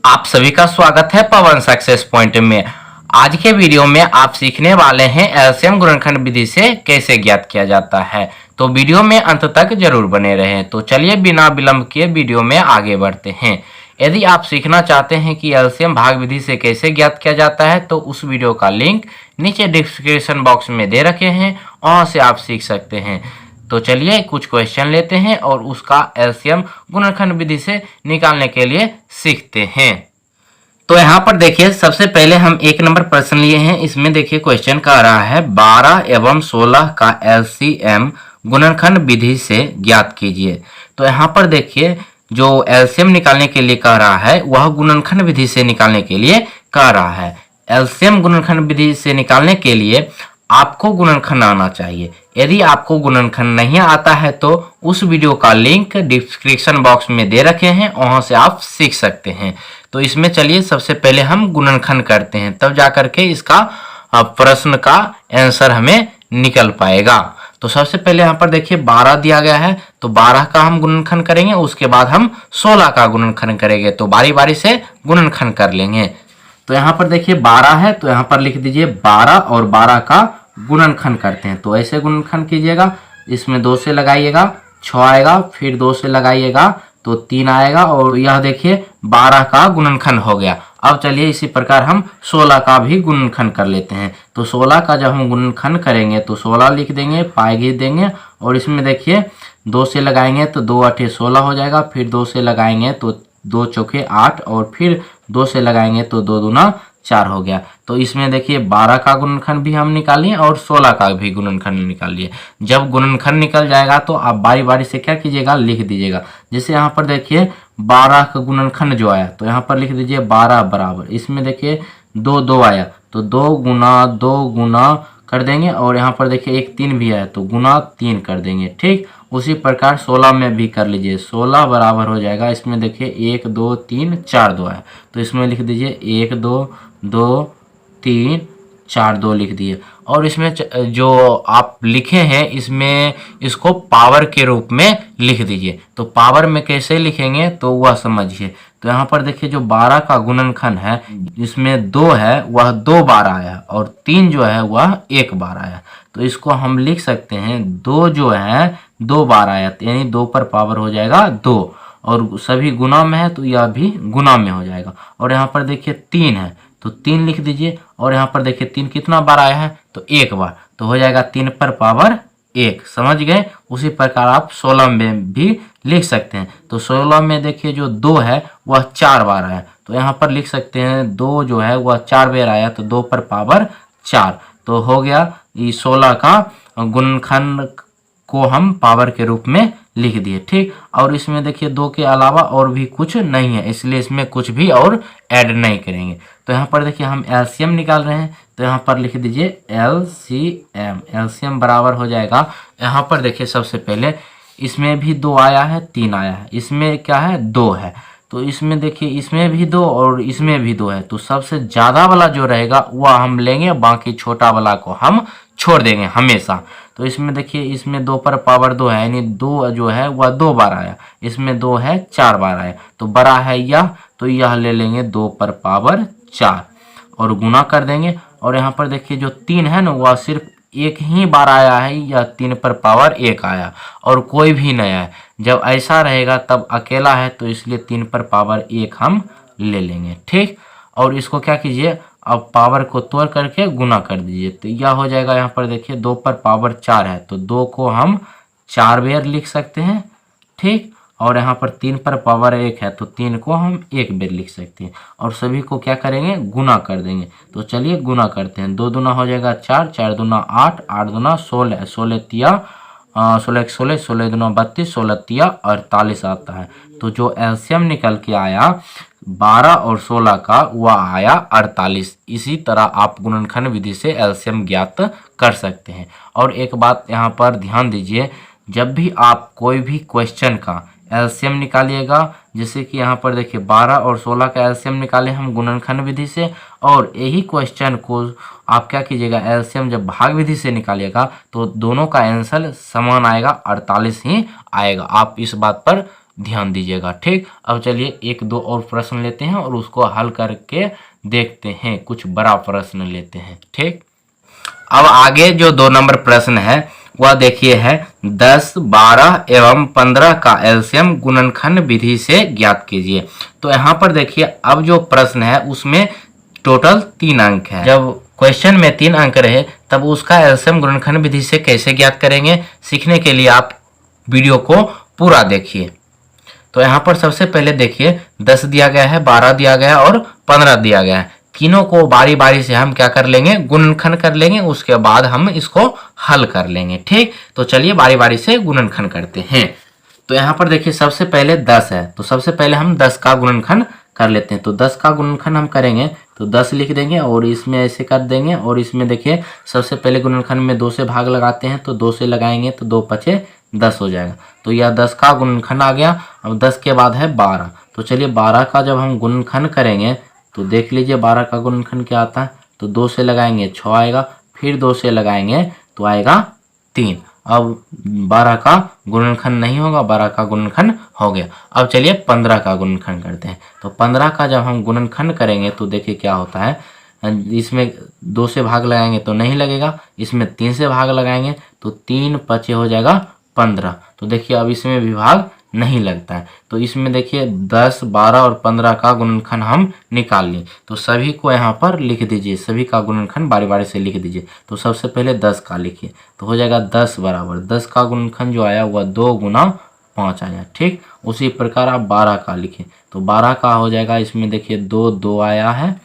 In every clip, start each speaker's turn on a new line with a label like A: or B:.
A: आप सभी का स्वागत है पवन सक्सेस पॉइंट में। आज के वीडियो में आप सीखने वाले हैं एलसीएम गुणनखंड विधि से कैसे ज्ञात किया जाता है। तो वीडियो में अंत तक जरूर बने रहें। तो चलिए बिना विलंब किए वीडियो में आगे बढ़ते हैं। यदि आप सीखना चाहते हैं कि एलसीएम भाग विधि से कैसे ज्ञात किया जाता है तो उस वीडियो का लिंक नीचे डिस्क्रिप्शन बॉक्स में दे रखे हैं, वहां से आप सीख सकते हैं। तो चलिए कुछ क्वेश्चन लेते हैं और उसका एलसीएम गुणनखंड विधि से निकालने के लिए सीखते हैं। तो यहाँ पर देखिए सबसे पहले हम एक नंबर प्रश्न लिए हैं। इसमें देखिए क्वेश्चन कह रहा है 12 एवं 16 का एलसीएम गुणनखंड विधि से ज्ञात कीजिए। तो यहाँ पर देखिए जो एलसीएम निकालने के लिए कह रहा है वह गुणनखंड विधि से निकालने के लिए कह रहा है। एलसीएम गुणनखंड विधि से निकालने के लिए आपको गुणनखंड आना चाहिए। यदि आपको गुणनखंड नहीं आता है तो उस वीडियो का लिंक डिस्क्रिप्शन बॉक्स में दे रखे हैं, वहां से आप सीख सकते हैं। तो इसमें चलिए सबसे पहले हम गुणनखंड करते हैं, तब जाकर के इसका प्रश्न का आंसर हमें निकल पाएगा। तो सबसे पहले यहाँ पर देखिए 12 दिया गया है, तो 12 का हम गुणनखंड करेंगे, उसके बाद हम 16 का गुणनखंड करेंगे। तो बारी बारी से गुणनखंड कर लेंगे। तो यहाँ पर देखिए 12 है, तो यहाँ पर लिख दीजिए 12 और 12 का गुणनखंड करते हैं। तो ऐसे गुणनखंड कीजिएगा, इसमें 2 से लगाइएगा 6 आएगा, फिर 2 से लगाइएगा तो 3 आएगा, और यह देखिए 12 का गुणनखंड हो गया। अब चलिए इसी प्रकार हम 16 का भी गुणनखंड कर लेते हैं। तो 16 का जब हम गुणनखंड करेंगे तो 16 लिख देंगे, पाई घिस देंगे, और इसमें देखिए 2 से लगाएंगे तो 2 8 16 हो जाएगा, फिर 2 से लगाएंगे तो 2 चौके 8, और फिर 2 से लगाएंगे तो 2 दूना 4 हो गया। तो इसमें देखिए 12 का गुणनखंड भी हम निकालिए और 16 का भी गुणनखंड निकालिए। जब गुणनखंड निकल जाएगा तो आप बारी बारी से क्या कीजिएगा, लिख दीजिएगा। जैसे यहाँ पर देखिए 12 का गुणनखंड जो आया तो यहाँ पर लिख दीजिए 12 बराबर, इसमें देखिए 2 2 आया तो 2 गुना कर देंगे, और यहाँ पर देखिए एक 3 भी आया तो गुना 3 कर देंगे। ठीक उसी प्रकार 16 में भी कर लीजिए। 16 बराबर हो जाएगा, इसमें देखिए 1 2 3 4 2 है, तो इसमें लिख दीजिए 1 2 2 3 4 2 लिख दिए। और इसमें जो आप लिखे हैं इसमें इसको पावर के रूप में लिख दीजिए। तो पावर में कैसे लिखेंगे तो वह समझिए। तो यहाँ पर देखिए जो 12 का गुणनखंड है इसमें 2 है वह 2 बार आया, और 3 जो है वह 1 बार आया। तो इसको हम लिख सकते हैं 2 जो है 2 बार आया, यानी 2 पर पावर हो जाएगा 2, और सभी गुना में है तो यह भी गुना में हो जाएगा। और यहाँ पर देखिए 3 है तो 3 लिख दीजिए, और यहाँ पर देखिए 3 कितना बार आया है तो 1 बार, तो हो जाएगा 3 पर पावर 1। समझ गए। उसी प्रकार आप 16 में भी लिख सकते हैं। तो 16 में देखिए जो 2 है वह 4 बार आया, तो यहाँ पर लिख सकते हैं 2 जो है वह 4 बार आया, तो 2 पर पावर 4, तो हो गया। ये 16 का गुणनखंड को हम पावर के रूप में लिख दिए। ठीक, और इसमें देखिए 2 के अलावा और भी कुछ नहीं है, इसलिए इसमें कुछ भी और ऐड नहीं करेंगे। तो यहाँ पर देखिए हम एलसीएम निकाल रहे हैं, तो यहाँ पर लिख दीजिए एलसीएम। एलसीएम बराबर हो जाएगा, यहाँ पर देखिए सबसे पहले इसमें भी 2 आया है 3 आया है, इसमें क्या है 2 है, तो इसमें देखिए इसमें भी 2 और इसमें भी 2 है, तो सबसे ज़्यादा वाला जो रहेगा वह हम लेंगे, बाकी छोटा वाला को हम छोड़ देंगे हमेशा। तो इसमें देखिए इसमें 2 पर पावर 2 है, यानी 2 जो है वह 2 बार आया, इसमें 2 है 4 बार आया, तो बड़ा है यह, तो यह ले लेंगे 2 पर पावर 4 और गुना कर देंगे। और यहाँ पर देखिए जो 3 है ना वह सिर्फ 1 ही बार आया है, या 3 पर पावर 1 आया और कोई भी नहीं है। जब ऐसा रहेगा तब अकेला है, तो इसलिए 3 पर पावर 1 हम ले लेंगे। ठीक, और इसको क्या कीजिए, अब पावर को तोड़ करके गुना कर दीजिए, तो यह हो जाएगा। यहाँ पर देखिए 2 पर पावर 4 है, तो 2 को हम 4 बार लिख सकते हैं। ठीक, और यहाँ पर 3 पर पावर 1 है, तो 3 को हम 1 बार लिख सकते हैं, और सभी को क्या करेंगे, गुना कर देंगे। तो चलिए गुना करते हैं। 2 दूना हो जाएगा 4, 4 दूना 8, 8 दूना 16, 16 तिया 16 1 16, 16 दूना 32, 16 तिया 48 आता है। तो जो एलसीएम निकल के आया 12 और 16 का वह आया 48। इसी तरह आप गुणनखंड विधि से एलसीएम ज्ञात कर सकते हैं। और एक बात यहाँ पर ध्यान दीजिए, जब भी आप कोई भी क्वेश्चन का एलसीएम निकालिएगा, जैसे कि यहाँ पर देखिए 12 और 16 का एलसीएम निकाले हम गुणनखंड विधि से, और यही क्वेश्चन को आप क्या कीजिएगा, एलसीएम जब भाग विधि से निकालिएगा तो दोनों का आंसर समान आएगा, 48 ही आएगा। आप इस बात पर ध्यान दीजिएगा। ठीक, अब चलिए एक दो और प्रश्न लेते हैं और उसको हल करके देखते हैं, कुछ बड़ा प्रश्न लेते हैं। ठीक, अब आगे जो 2 नंबर प्रश्न है वह देखिए है 10, 12 एवं 15 का एलसीएम गुणनखंड विधि से ज्ञात कीजिए। तो यहाँ पर देखिए अब जो प्रश्न है उसमें टोटल 3 अंक है। जब क्वेश्चन में 3 अंक रहे तब उसका एलसीएम गुणनखंड विधि से कैसे ज्ञात करेंगे, सीखने के लिए आप वीडियो को पूरा देखिए। तो यहाँ पर सबसे पहले देखिए 10 दिया गया है, 12 दिया गया है और 15 दिया गया है। तीनों को बारी बारी से हम क्या कर लेंगे, गुणनखंड कर लेंगे, उसके बाद हम इसको हल कर लेंगे। ठीक, तो चलिए बारी बारी से गुणनखंड करते हैं। तो यहाँ पर देखिए सबसे पहले 10 है, तो सबसे पहले हम 10 का गुणनखंड कर लेते हैं। तो 10 का गुणनखंड हम करेंगे तो 10 लिख देंगे और इसमें ऐसे कर देंगे। और इसमें देखिए सबसे पहले गुणनखंड में 2 से भाग लगाते हैं, तो 2 से लगाएंगे तो 2 पचे 10 हो जाएगा। तो यह 10 का गुणनखंड आ गया। अब 10 के बाद है 12, तो चलिए 12 का जब हम गुणनखंड करेंगे तो देख लीजिए 12 का गुणनखंड क्या आता है। तो 2 से लगाएंगे 6 आएगा, फिर 2 से लगाएंगे तो आएगा 3। अब 12 का गुणनखंड नहीं होगा, 12 का गुणनखंड हो गया। अब चलिए 15 का गुणनखंड करते हैं। तो 15 का जब हम गुणनखंड करेंगे तो देखिए क्या होता है, इसमें 2 से भाग लगाएंगे तो नहीं लगेगा, इसमें 3 से भाग लगाएंगे तो 3 पचे हो जाएगा 15। तो देखिए अब इसमें भी भाग नहीं लगता है। तो इसमें देखिए 10, 12 और 15 का गुणनखंड हम निकाल लिए। तो सभी को यहाँ पर लिख दीजिए, सभी का गुणनखंड बारी बारी से लिख दीजिए। तो सबसे पहले 10 का लिखिए, तो हो जाएगा 10 बराबर 10 का गुणनखंड जो आया वह 2 गुना 5 आया। ठीक, उसी प्रकार आप 12 का लिखिए, तो 12 का हो जाएगा, इसमें देखिए 2 2 आया है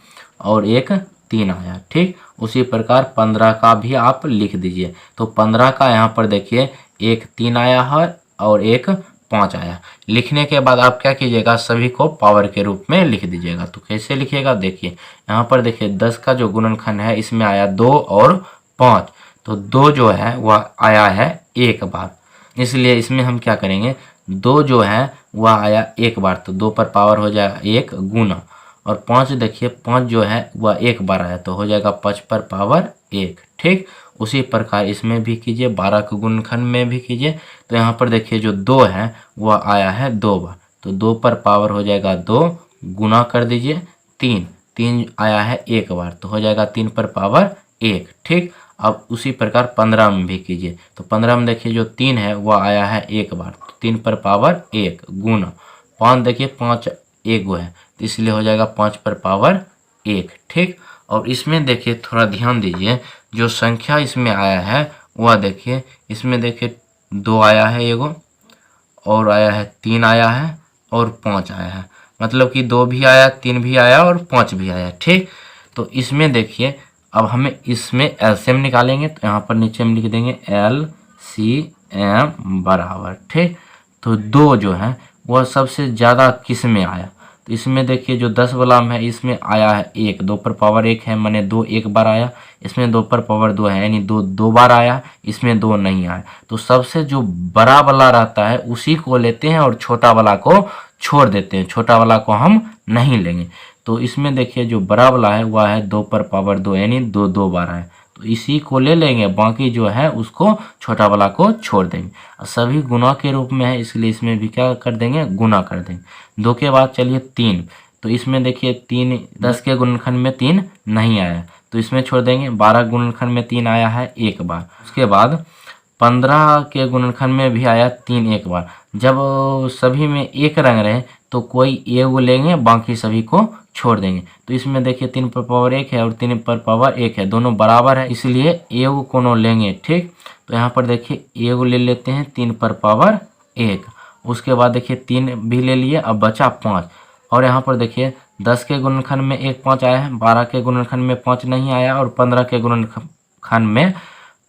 A: और 1 3 आया। ठीक, उसी प्रकार 15 का भी आप लिख दीजिए। तो 15 का यहाँ पर देखिए 1 3 आया है और 1 5 आया। लिखने के बाद आप क्या कीजिएगा, सभी को पावर के रूप में लिख दीजिएगा। तो कैसे लिखिएगा देखिए, यहाँ पर देखिए 10 का जो गुणनखंड है इसमें आया 2 और 5, तो 2 जो है वह आया है एक बार, इसलिए इसमें हम क्या करेंगे, 2 जो है वह आया एक बार, तो 2 पर पावर हो जाएगा 1 गुना। और 5 देखिए 5 जो है वह एक बार आया, तो हो जाएगा 5 पर पावर 1। ठीक, उसी प्रकार इसमें भी कीजिए, 12 के गुणनखंड में भी कीजिए। तो यहाँ पर देखिए जो 2 है वह आया है 2 बार, तो 2 पर पावर हो जाएगा 2 गुना कर दीजिए 3, 3 आया है एक बार, तो हो जाएगा 3 पर पावर 1। ठीक, अब उसी प्रकार 15 में भी कीजिए। तो 15 में देखिए जो 3 है वह आया है एक बार, तो 3 पर पावर 1 गुना 5, देखिए 5 एक गो है, तो इसलिए हो जाएगा 5 पर पावर 1। ठीक, और इसमें देखिए थोड़ा ध्यान दीजिए, जो संख्या इसमें आया है वह देखिए, इसमें देखिए 2 आया है एगो, और आया है 3 आया है और 5 आया है, मतलब कि 2 भी आया, 3 भी आया और 5 भी आया। ठीक, तो इसमें देखिए अब हमें इसमें एलसीएम निकालेंगे, तो यहाँ पर नीचे हम लिख देंगे LCM बराबर। ठीक, तो 2 जो है वह सबसे ज़्यादा किस में आया, तो इसमें देखिए जो 10 वाला में है इसमें आया है 1, 2 पर पावर 1 है, माने 2 एक बार आया। इसमें 2 पर पावर 2 है, यानी 2 2 बार आया, इसमें 2 नहीं आया। तो सबसे जो बड़ा वाला रहता है उसी को लेते हैं और छोटा वाला को छोड़ देते हैं, छोटा वाला को हम नहीं लेंगे। तो इसमें देखिए जो बड़ा वाला है वह है 2 पर पावर 2, यानी 2 2 बार आया, तो इसी को ले लेंगे, बाकी जो है उसको छोटा वाला को छोड़ देंगे। सभी गुना के रूप में है, इसलिए इसमें भी क्या कर देंगे, गुना कर देंगे। 2 के बाद चलिए 3, तो इसमें देखिए 3 10 के गुणनखंड में 3 नहीं आया, तो इसमें छोड़ देंगे। 12 गुणनखंड में 3 आया है एक बार, उसके बाद 15 के गुणनखंड में भी आया 3 एक बार। जब सभी में एक रंग रहे तो कोई एक लेंगे, बाकी सभी को छोड़ देंगे। तो इसमें देखिए 3 पर पावर 1 है और 3 पर पावर 1 है, दोनों बराबर है, इसलिए एक कोनो लेंगे। ठीक, तो यहाँ पर देखिए एक ले लेते हैं 3 पर पावर 1, उसके बाद देखिए 3 भी ले लिए, अब बचा 5। और यहाँ पर देखिए 10 के गुणनखंड में 1 5 आया है, 12 के गुणनखंड में 5 नहीं आया और 15 के गुणनखंड में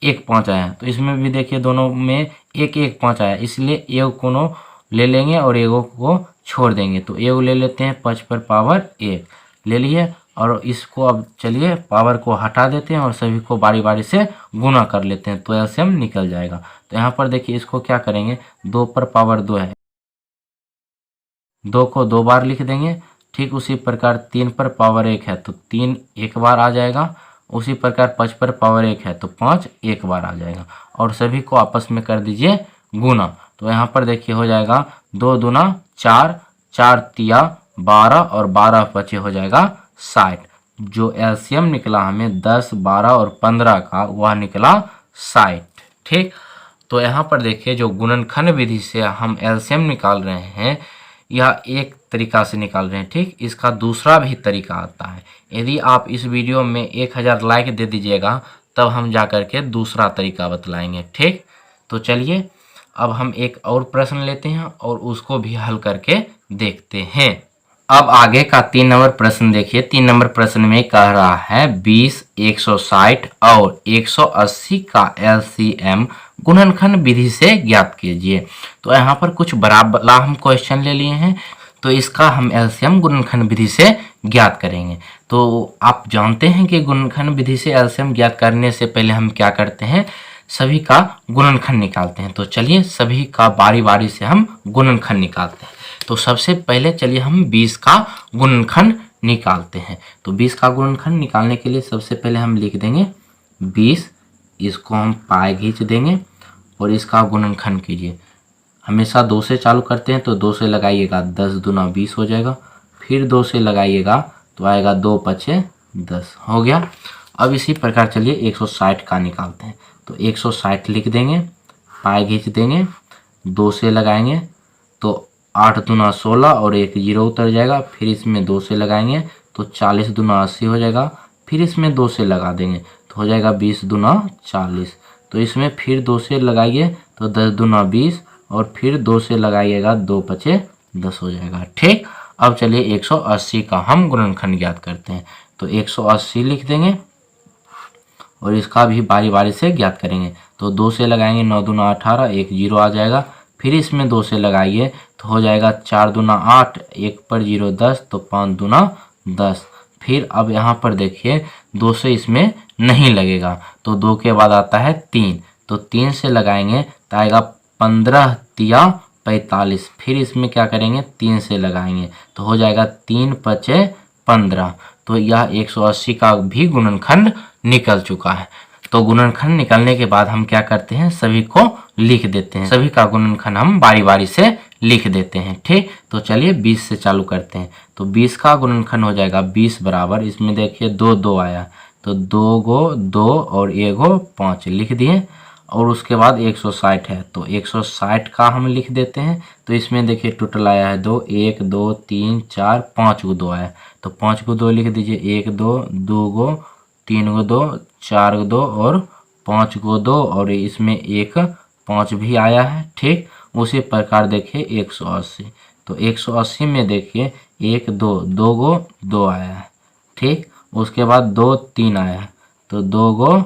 A: 1 5 आया है। तो इसमें भी देखिए दोनों में 1 1 5 आया, इसलिए एक कोनो ले लेंगे और एगो को छोड़ देंगे। तो एगो ले लेते हैं 5 पर पावर 1 ले लिए, और इसको अब चलिए पावर को हटा देते हैं और सभी को बारी बारी से गुना कर लेते हैं, तो एलसीएम निकल जाएगा। तो यहाँ पर देखिए इसको क्या करेंगे, 2 पर पावर 2 है, 2 को 2 बार लिख देंगे। ठीक, उसी प्रकार 3 पर पावर 1 है तो 3 एक बार आ जाएगा। उसी प्रकार 5 पर पावर 1 है तो 5 एक बार आ जाएगा, और सभी को आपस में कर दीजिए गुना। तो यहाँ पर देखिए हो जाएगा 2 दूना 4, 4 तिया 12 और 12 बचे हो जाएगा 60। जो एलसीएम निकला हमें 10, 12 और 15 का वह निकला 60। ठीक, तो यहाँ पर देखिए जो गुणनखंड विधि से हम एलसीएम निकाल रहे हैं यह एक तरीका से निकाल रहे हैं। ठीक, इसका दूसरा भी तरीका आता है। यदि आप इस वीडियो में 1000 लाइक दे दीजिएगा तब हम जा कर के दूसरा तरीका बतलाएंगे। ठीक, तो चलिए अब हम एक और प्रश्न लेते हैं और उसको भी हल करके देखते हैं। अब आगे का 3 नंबर प्रश्न देखिए। 3 नंबर प्रश्न में कह रहा है 20, 160 और 180 का एलसीएम गुणनखंड विधि से ज्ञात कीजिए। तो यहाँ पर कुछ बड़ा वाला हम क्वेश्चन ले लिए हैं, तो इसका हम एलसीएम गुणनखंड विधि से ज्ञात करेंगे। तो आप जानते हैं कि गुणनखंड विधि से एलसीएम ज्ञात करने से पहले हम क्या करते हैं, सभी का गुणनखंड निकालते हैं। तो चलिए सभी का बारी बारी से हम गुणनखंड निकालते हैं। तो सबसे पहले चलिए हम 20 का गुणनखंड निकालते हैं। तो 20 का गुणनखंड निकालने के लिए सबसे पहले हम लिख देंगे 20, इसको हम पाए खींच देंगे और इसका गुणनखंड कीजिए। हमेशा 2 से चालू करते हैं, तो 2 से लगाइएगा 10 दूना 20 हो जाएगा, फिर 2 से लगाइएगा तो आएगा 2 पचे 10 हो गया। अब इसी प्रकार चलिए 160 का निकालते हैं। तो 160 लिख देंगे, पाए खींच देंगे, 2 से लगाएंगे तो 8 दूना 16 और एक 0 उतर जाएगा, फिर इसमें 2 से लगाएंगे तो 40 दूना 80 हो जाएगा, फिर इसमें 2 से लगा देंगे तो हो जाएगा 20 दूना 40। तो इसमें फिर 2 से लगाइए तो 10 दूना 20 और फिर 2 से लगाइएगा 2 पचे 10 हो जाएगा। ठीक, अब चलिए 180 का हम गुणनखंड ज्ञात करते हैं। तो 180 लिख देंगे और इसका भी बारी बारी से ज्ञात करेंगे। तो 2 से लगाएंगे 9 दूना 18, एक 0 आ जाएगा, फिर इसमें 2 से लगाइए तो हो जाएगा 4 दूना 8, एक पर 0 10, तो 5 दूना 10। फिर अब यहाँ पर देखिए 2 से इसमें नहीं लगेगा, तो 2 के बाद आता है 3, तो 3 से लगाएंगे तो आएगा 15 तिया 45, फिर इसमें क्या करेंगे 3 से लगाएंगे तो हो जाएगा 3 पचे 15। तो यह 180 का भी गुणनखंड निकल चुका है। तो गुणनखंड निकलने के बाद हम क्या करते हैं, सभी को लिख देते हैं। सभी का गुणनखंड हम बारी बारी से लिख देते हैं। ठीक, तो चलिए 20 से चालू करते हैं। तो 20 का गुणनखंड हो जाएगा 20 बराबर, इसमें देखिए 2 2 आया तो 2 गो 2 और 1 गो 5 लिख दिए, और उसके बाद 160 है तो 160 का हम लिख देते हैं। तो इसमें देखिए टोटल आया है 2, 1 2 3 4 5 गो 2 आया, तो 5 गो 2 लिख दीजिए, 1 2 2 गो 3 गो 2 4 गो 2 और 5 गो 2, और इसमें एक 5 भी आया है। ठीक, उसी प्रकार देखिए 180, तो 180 में देखिए 1 2 2 गो 2 आया है। ठीक, उसके बाद 2 3 आया है, तो 2 गो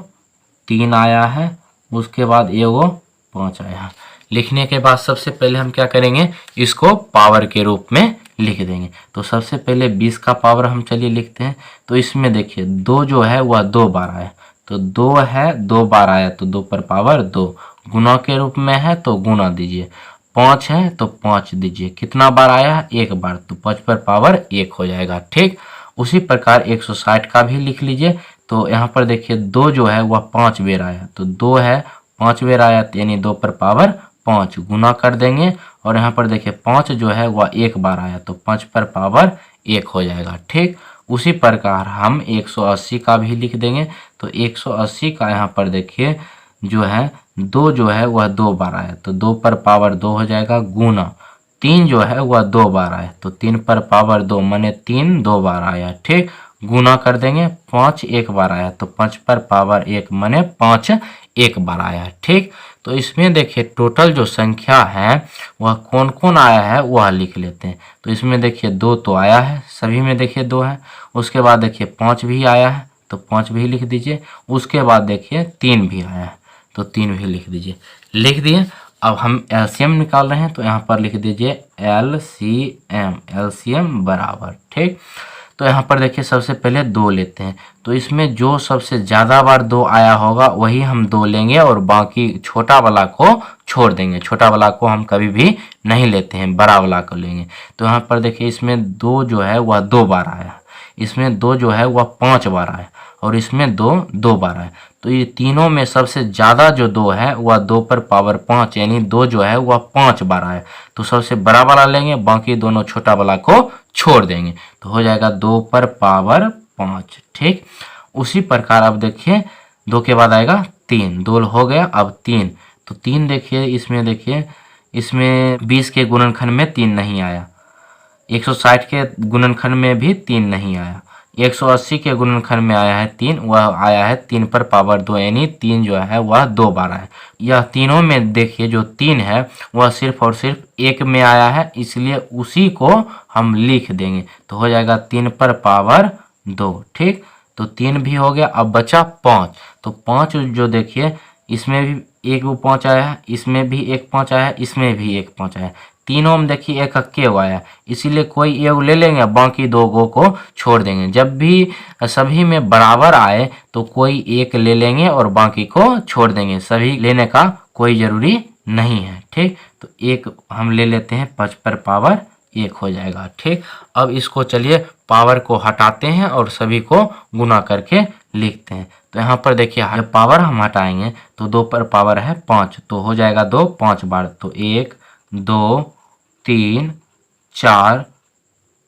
A: 3 आया है, उसके बाद 1 गो 5 आया है। लिखने के बाद सबसे पहले हम क्या करेंगे, इसको पावर के रूप में लिख देंगे। तो सबसे पहले 20 का पावर हम चलिए लिखते हैं। तो इसमें देखिए 2 जो है वह 2 बार आया, तो 2 है 2 बार आया तो 2 पर पावर 2, गुना के रूप में है तो गुना दीजिए, 5 है तो 5 दीजिए, कितना बार आया है 1 बार, तो 5 पर पावर 1 हो जाएगा। ठीक, उसी प्रकार 160 का भी लिख लीजिए। तो यहाँ पर देखिए 2 जो है वह 5 बेर आया, तो 2 है 5 बेर आया यानी 2 पर पावर 5, गुना कर देंगे, और यहाँ पर देखिए 5 जो है वह 1 बार आया तो 5 पर पावर 1 हो जाएगा। ठीक, उसी प्रकार हम 180 का भी लिख देंगे। तो 180 का यहाँ पर देखिए जो है 2 जो है वह 2 बार आया तो 2 पर पावर 2 हो जाएगा, गुना 3 जो है वह 2 बार आया तो 3 पर पावर 2 माने 3 2 बार आया। ठीक, गुना कर देंगे, 5 1 बार आया तो 5 पर पावर 1 माने 5 1 बार आया। ठीक, तो इसमें देखिए टोटल जो संख्या है वह कौन कौन आया है वह लिख लेते हैं। तो इसमें देखिए 2 तो आया है, सभी में देखिए 2 है, उसके बाद देखिए 5 भी आया है तो 5 भी लिख दीजिए, उसके बाद देखिए 3 भी आया है तो 3 भी लिख दीजिए। लिख दिए। अब हम एलसीएम निकाल रहे हैं, तो यहाँ पर लिख दीजिए एलसीएम, एलसीएम बराबर। ठीक, तो यहाँ पर देखिए सबसे पहले 2 लेते हैं, तो इसमें जो सबसे ज़्यादा बार 2 आया होगा वही हम 2 लेंगे और बाकी छोटा वाला को छोड़ देंगे। छोटा वाला को हम कभी भी नहीं लेते हैं, बड़ा वाला को लेंगे। तो यहाँ पर देखिए इसमें 2 जो है वह 2 बार आया, इसमें 2 जो है वह 5 बार आया, और इसमें 2 2 बार आया। तो ये तीनों में सबसे ज़्यादा जो 2 है वह 2 पर पावर 5 यानी 2 जो है वह 5 बार आया। तो सबसे बड़ा वाला लेंगे, बाकी दोनों छोटा वाला को छोड़ देंगे, तो हो जाएगा 2 पर पावर 5। ठीक, उसी प्रकार अब देखिए 2 के बाद आएगा 3, 2 हो गया, अब 3, तो 3 देखिए इसमें 20 के गुणनखंड में 3 नहीं आया, 160 के गुणनखंड में भी 3 नहीं आया, 180 के गुणनखंड में आया है 3, वह आया है 3 पर पावर 2 यानी 3 जो है वह 2 बार है। यह तीनों में देखिए जो 3 है वह सिर्फ और सिर्फ 1 में आया है, इसलिए उसी को हम लिख देंगे, तो हो जाएगा 3 पर पावर 2। ठीक, तो 3 भी हो गया, अब बचा 5, तो 5 जो देखिए इसमें भी एक 5 आया है, इसमें भी एक 5 आया है, इसमें भी एक 5 आया है, तीनों में देखिए एक अक्के हुआ है, इसीलिए कोई एक ले लेंगे, बाकी 2 गो को छोड़ देंगे। जब भी सभी में बराबर आए तो कोई एक ले लेंगे और बाकी को छोड़ देंगे, सभी लेने का कोई ज़रूरी नहीं है। ठीक, तो एक हम ले लेते हैं, 5 पर पावर 1 हो जाएगा। ठीक, अब इसको चलिए पावर को हटाते हैं और सभी को गुना करके लिखते हैं। तो यहाँ पर देखिए जब पावर हम हटाएंगे तो 2 पर पावर है 5, तो हो जाएगा 2 5 बार, तो 1 2 3 4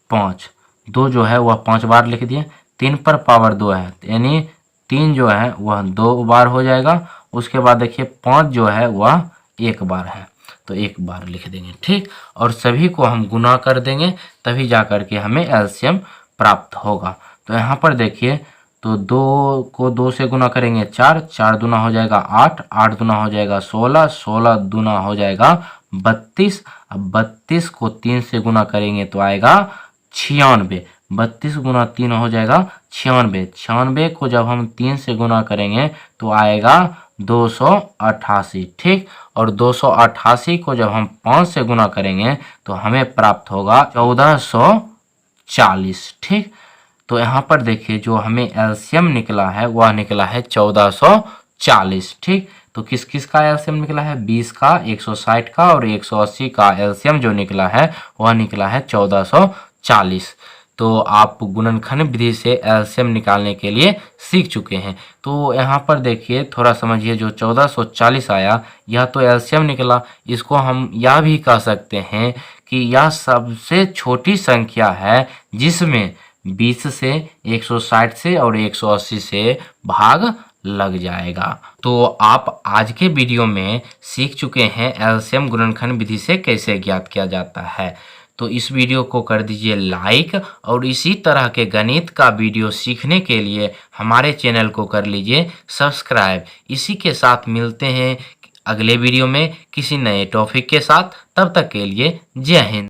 A: 5, 2 जो है वह 5 बार लिख दिए। 3 पर पावर 2 है यानी 3 जो है वह 2 बार हो जाएगा। उसके बाद देखिए 5 जो है वह 1 बार है, तो 1 बार लिख देंगे। ठीक, और सभी को हम गुना कर देंगे, तभी जा कर के हमें एलसीएम प्राप्त होगा। तो यहाँ पर देखिए, तो 2 को 2 से गुना करेंगे 4, 4 दूना हो जाएगा 8, 8 दूना हो जाएगा 16, 16 दूना हो जाएगा 32। अब 32 को 3 से गुना करेंगे तो आएगा 96, 32 गुना 3 हो जाएगा 96, 96 को जब हम 3 से गुना करेंगे तो आएगा 288। ठीक, और 288 को जब हम 5 से गुना करेंगे तो हमें प्राप्त होगा 1440। ठीक, तो यहाँ पर देखिए जो हमें एलसीएम निकला है वह निकला है 1440। ठीक, तो किस किस का एलसीएम निकला है, 20 का, 160 का और 180 का एलसीएम जो निकला है वह निकला है 1440। तो आप गुणनखंड विधि से एलसीएम निकालने के लिए सीख चुके हैं। तो यहाँ पर देखिए थोड़ा समझिए, जो 1440 आया यह तो एलसीएम निकला, इसको हम यह भी कह सकते हैं कि यह सबसे छोटी संख्या है जिसमें 20 से, 160 से और 180 से भाग लग जाएगा। तो आप आज के वीडियो में सीख चुके हैं एलसीएम गुणनखंड विधि से कैसे ज्ञात किया जाता है। तो इस वीडियो को कर दीजिए लाइक, और इसी तरह के गणित का वीडियो सीखने के लिए हमारे चैनल को कर लीजिए सब्सक्राइब। इसी के साथ मिलते हैं अगले वीडियो में किसी नए टॉपिक के साथ, तब तक के लिए जय हिंद।